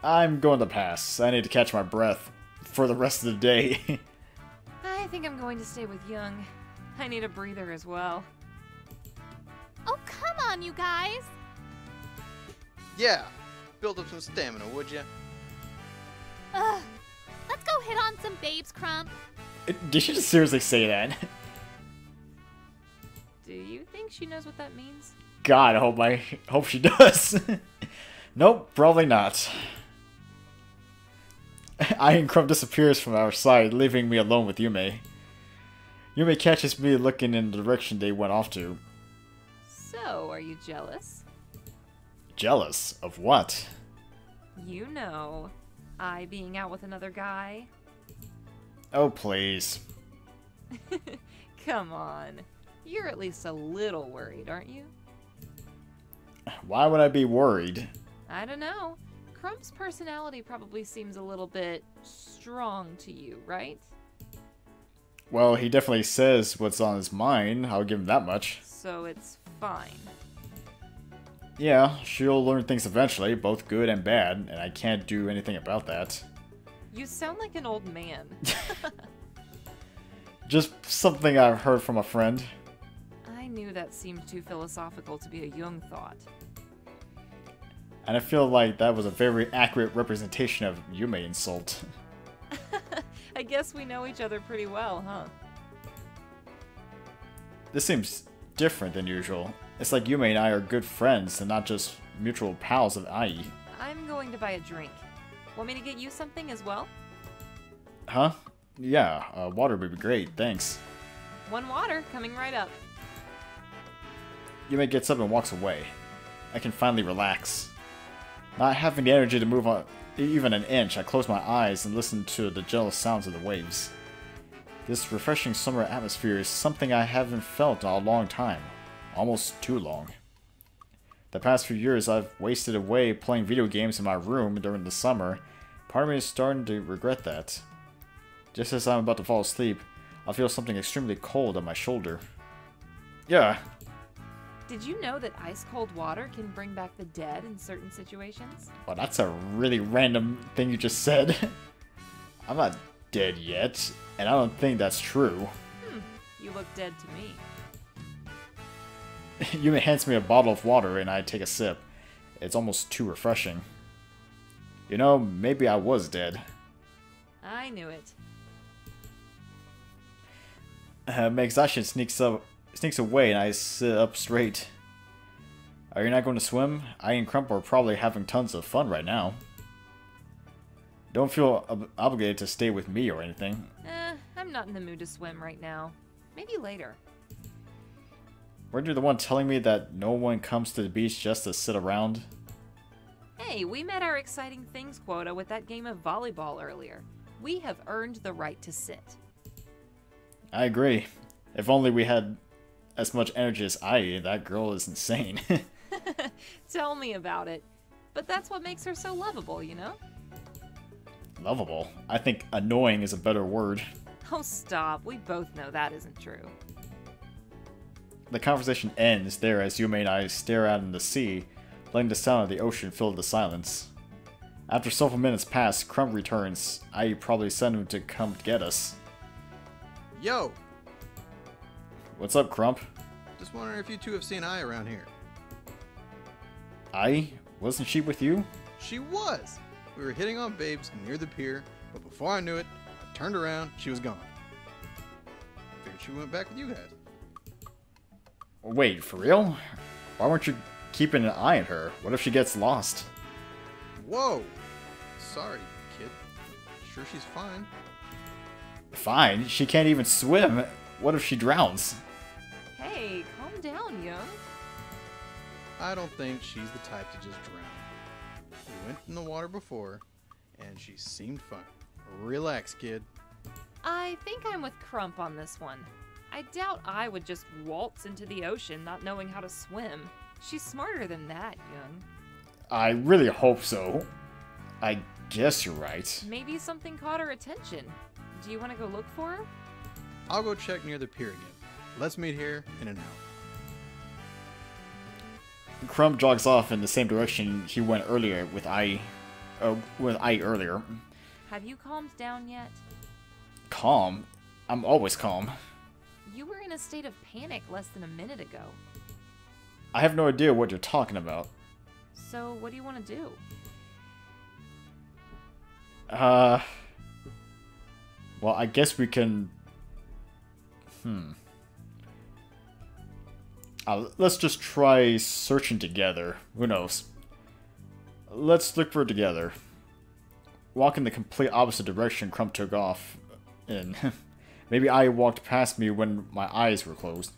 I'm going to pass. I need to catch my breath for the rest of the day. I think I'm going to stay with Jung. I need a breather as well. Oh, come on, you guys. Yeah, build up some stamina, would ya? Ugh. Let's go hit on some babes, Crump. Did you just seriously say that? Do you think she knows what that means? God, I hope she does. Nope, probably not. Ai and Crump disappears from our side, leaving me alone with Yume. Yume catches me looking in the direction they went off to. So, are you jealous? Jealous? Of what? You know, I being out with another guy. Oh, please. Come on. You're at least a little worried, aren't you? Why would I be worried? I don't know. Crump's personality probably seems a little bit strong to you, right? Well, he definitely says what's on his mind. I'll give him that much. So it's fine. Yeah, she'll learn things eventually, both good and bad, and I can't do anything about that. You sound like an old man. Just something I've heard from a friend. I knew that seemed too philosophical to be a Jung thought. And I feel like that was a very accurate representation of Yume insult. I guess we know each other pretty well, huh? This seems different than usual. It's like Yume and I are good friends and not just mutual pals of Ai. I'm going to buy a drink. Want me to get you something as well? Huh? Yeah, water would be great, thanks. One water, coming right up. Yume gets up and walks away. I can finally relax. Not having the energy to move on even an inch, I close my eyes and listen to the gentle sounds of the waves. This refreshing summer atmosphere is something I haven't felt in a long time. Almost too long. The past few years I've wasted away playing video games in my room during the summer. Part of me is starting to regret that. Just as I'm about to fall asleep, I feel something extremely cold on my shoulder. Yeah. Did you know that ice-cold water can bring back the dead in certain situations? Well, that's a really random thing you just said. I'm not dead yet, and I don't think that's true. You look dead to me. Yume hands me a bottle of water and I take a sip. It's almost too refreshing. You know, maybe I was dead. I knew it. My exhaustion sneaks away and I sit up straight. Are you not going to swim? I and Crump are probably having tons of fun right now. Don't feel obligated to stay with me or anything. I'm not in the mood to swim right now. Maybe later. Weren't you the one telling me that no one comes to the beach just to sit around? Hey, we met our exciting things quota with that game of volleyball earlier. We have earned the right to sit. I agree. If only we had as much energy as Ai, that girl is insane. Tell me about it. But that's what makes her so lovable, you know? Lovable? I think annoying is a better word. Oh, stop. We both know that isn't true. The conversation ends there as Yume and I stare out into the sea, letting the sound of the ocean fill the silence. After several minutes pass, Crump returns. I probably sent him to come get us. Yo! What's up, Crump? Just wondering if you two have seen Ai around here. Ai? Wasn't she with you? She was! We were hitting on babes near the pier, but before I knew it, I turned around, she was gone. Figured she went back with you guys. Wait, for real? Why weren't you keeping an eye on her? What if she gets lost? Whoa! Sorry, kid. Sure she's fine. Fine, she can't even swim. What if she drowns? Hey, calm down, Young. I don't think she's the type to just drown. We went in the water before, and she seemed fine. Relax, kid. I think I'm with Crump on this one. I doubt I would just waltz into the ocean not knowing how to swim. She's smarter than that, Young. I really hope so. I guess you're right. Maybe something caught her attention. Do you want to go look for her? I'll go check near the pier again. Let's meet here in an hour. Crump jogs off in the same direction he went earlier with Ai earlier. Have you calmed down yet? Calm? I'm always calm. You were in a state of panic less than a minute ago. I have no idea what you're talking about. So, what do you want to do? Well, I guess we can... let's just try searching together. Who knows? Let's look for it together. Walk in the complete opposite direction Crump took off in. Maybe I walked past me when my eyes were closed.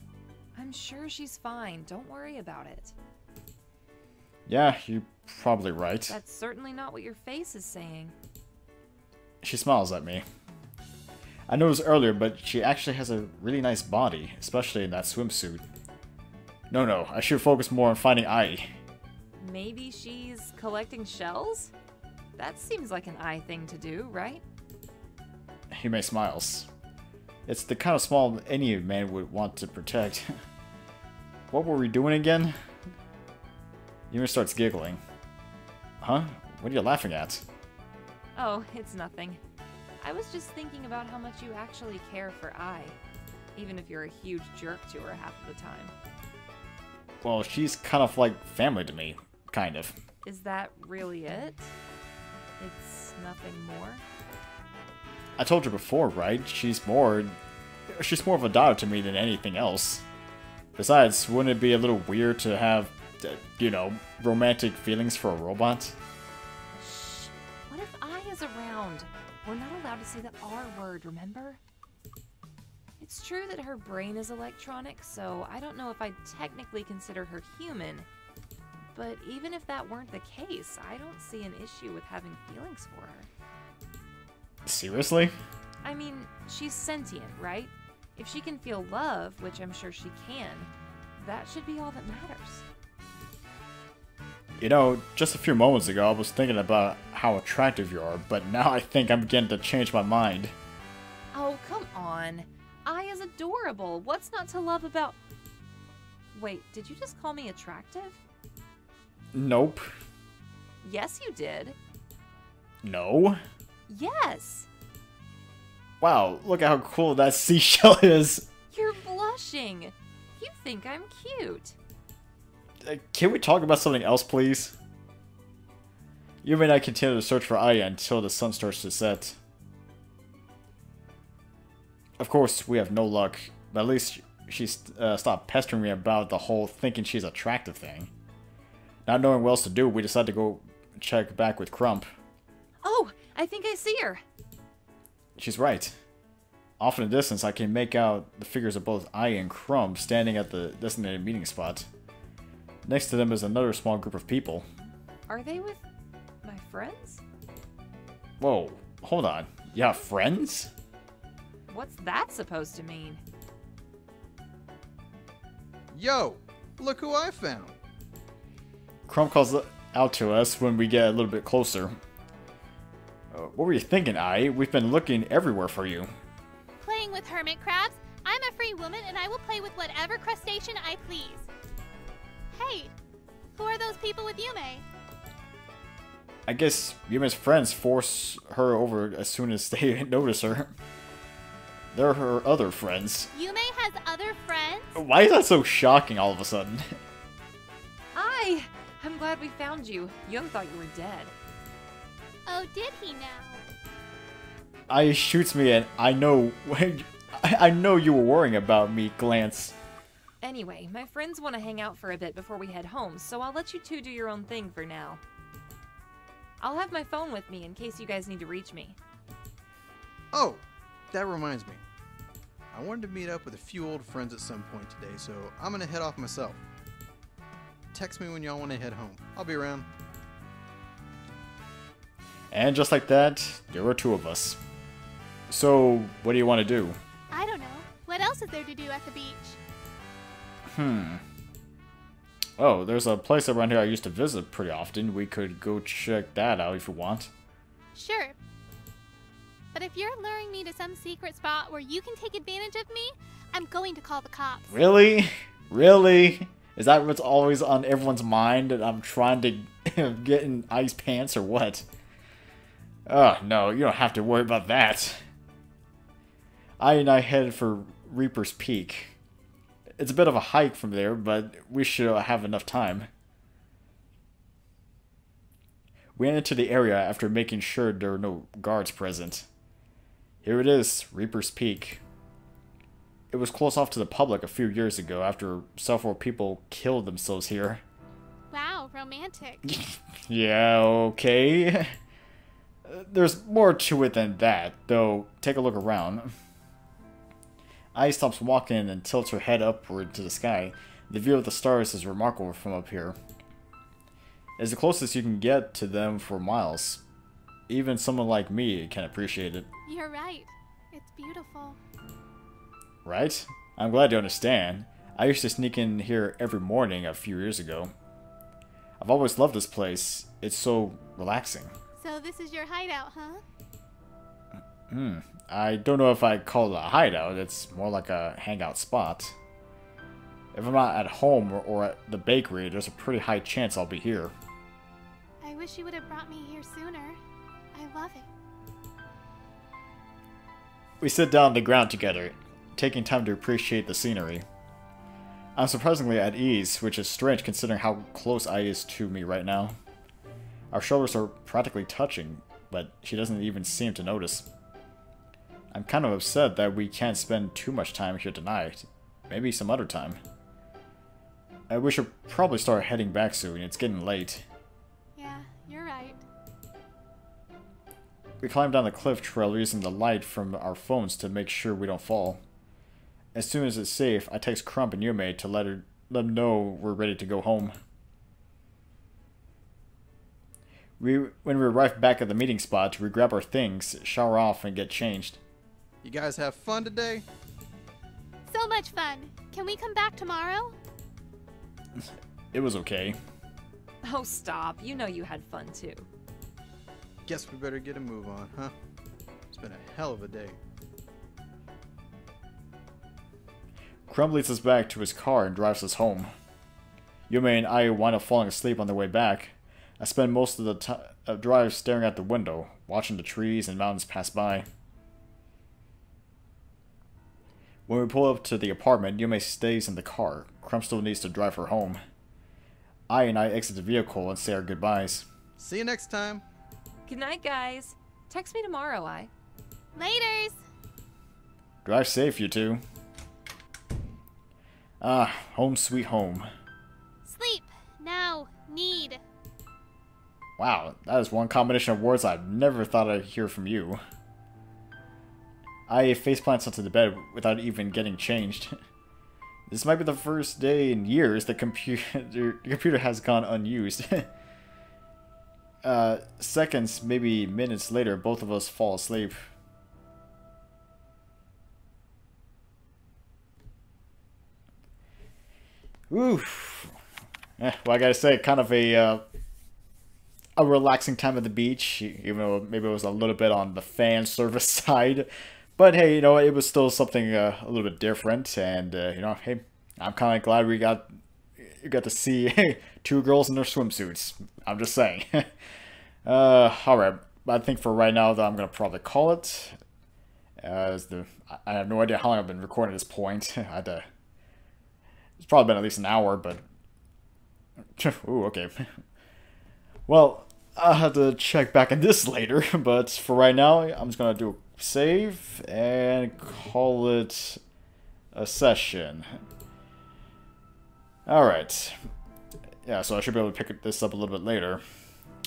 I'm sure she's fine. Don't worry about it. Yeah, you're probably right. That's certainly not what your face is saying. She smiles at me. I noticed earlier, but she actually has a really nice body, especially in that swimsuit. No, I should focus more on finding Ai. Maybe she's collecting shells? That seems like an Ai thing to do, right? Yume smiles. It's the kind of small any man would want to protect. What were we doing again? Yume starts giggling. Huh? What are you laughing at? Oh, it's nothing. I was just thinking about how much you actually care for Ai, even if you're a huge jerk to her half of the time. Well, she's kind of like family to me. Kind of. Is that really it? It's nothing more? I told you before, right? She's more of a daughter to me than anything else. Besides, wouldn't it be a little weird to have, romantic feelings for a robot? Shh. What if around. We're not allowed to say the R word, remember? It's true that her brain is electronic, so I don't know if I'd technically consider her human. But even if that weren't the case, I don't see an issue with having feelings for her. Seriously? I mean, she's sentient, right? If she can feel love, which I'm sure she can, that should be all that matters. You know, just a few moments ago I was thinking about how attractive you are, but now I think I'm beginning to change my mind. Oh, come on. Ai is adorable. What's not to love about... Wait, did you just call me attractive? Nope. Yes, you did. No? Yes. Wow, look at how cool that seashell is. You're blushing. You think I'm cute. Can we talk about something else, please? Yume and I continue to search for Aya until the sun starts to set. Of course, we have no luck, but at least she stopped pestering me about the whole thinking she's attractive thing. Not knowing what else to do, we decided to go check back with Crump. Oh, I think I see her. She's right. Off in the distance, I can make out the figures of both Aya and Crump standing at the designated meeting spot. Next to them is another small group of people. Are they with my friends? Whoa, hold on. You have friends? What's that supposed to mean? Yo, look who I found. Crump calls out to us when we get a little bit closer. What were you thinking, Ai? We've been looking everywhere for you. Playing with hermit crabs? I'm a free woman and I will play with whatever crustacean I please. Hey, who are those people with Yume? I guess Yume's friends force her over as soon as they notice her. They're her other friends. Yume has other friends? Why is that so shocking all of a sudden? I'm glad we found you. Jung thought you were dead. Oh, did he now? Ai shoots me and I know you were worrying about me glance. Anyway, my friends want to hang out for a bit before we head home, so I'll let you two do your own thing for now. I'll have my phone with me in case you guys need to reach me. Oh, that reminds me. I wanted to meet up with a few old friends at some point today, so I'm gonna head off myself. Text me when y'all want to head home. I'll be around. And just like that, there were two of us. So, what do you want to do? I don't know. What else is there to do at the beach? Oh, there's a place around here I used to visit pretty often. We could go check that out if you want. Sure. But if you're luring me to some secret spot where you can take advantage of me, I'm going to call the cops. Really? Really? Is that what's always on everyone's mind? That I'm trying to get in Ai's pants or what? Oh, no, you don't have to worry about that. Ai and I headed for Reaper's Peak. It's a bit of a hike from there, but we should have enough time. We entered the area after making sure there were no guards present. Here it is, Reaper's Peak. It was closed off to the public a few years ago after several people killed themselves here. Wow, romantic. Yeah, okay. There's more to it than that, though. Take a look around. Ai stops walking and tilts her head upward to the sky. The view of the stars is remarkable from up here. It's the closest you can get to them for miles. Even someone like me can appreciate it. You're right. It's beautiful. Right? I'm glad you understand. I used to sneak in here every morning a few years ago. I've always loved this place. It's so relaxing. So this is your hideout, huh? I don't know if I'd call it a hideout. It's more like a hangout spot. If I'm not at home or at the bakery, there's a pretty high chance I'll be here. I wish you would have brought me here sooner. I love it. We sit down on the ground together, taking time to appreciate the scenery. I'm surprisingly at ease, which is strange considering how close Ai is to me right now. Our shoulders are practically touching, but she doesn't even seem to notice. I'm kind of upset that we can't spend too much time here tonight. Maybe some other time. We should probably start heading back soon. It's getting late. Yeah, you're right. We climb down the cliff trail using the light from our phones to make sure we don't fall. As soon as it's safe, I text Crump and Yume to let them know we're ready to go home. When we arrive back at the meeting spot, we grab our things, shower off, and get changed. You guys have fun today? So much fun. Can we come back tomorrow? It was okay. Oh, stop. You know you had fun too. Guess we better get a move on, huh? It's been a hell of a day. Crump leads us back to his car and drives us home. Yume and I wind up falling asleep on the way back. I spend most of the drive staring out the window, watching the trees and mountains pass by. When we pull up to the apartment, Yume stays in the car. Crump still needs to drive her home. I exit the vehicle and say our goodbyes. See you next time. Good night, guys. Text me tomorrow, I. Laters! Drive safe, you two. Ah, home sweet home. Sleep. Now. Need. Wow, that is one combination of words I've never thought I'd hear from you. I faceplants onto the bed without even getting changed. This might be the first day in years the computer has gone unused. Seconds, maybe minutes later, both of us fall asleep. Oof. Well, I gotta say, kind of a relaxing time at the beach, even though maybe it was a little bit on the fan service side. But hey, you know, it was still something a little bit different, and you know, hey, I'm kind of glad you got to see two girls in their swimsuits. I'm just saying. All right, I think for right now, though, I'm gonna probably call it. I have no idea how long I've been recording at this point. It's probably been at least an hour, but ooh, okay. Well, I'll have to check back on this later, but for right now, I'm just gonna do a save and call it a session. Alright. Yeah, so I should be able to pick this up a little bit later.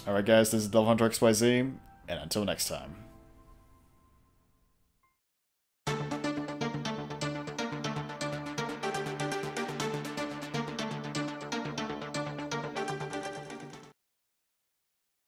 Alright guys, this is DevilHunterXYZ, and until next time.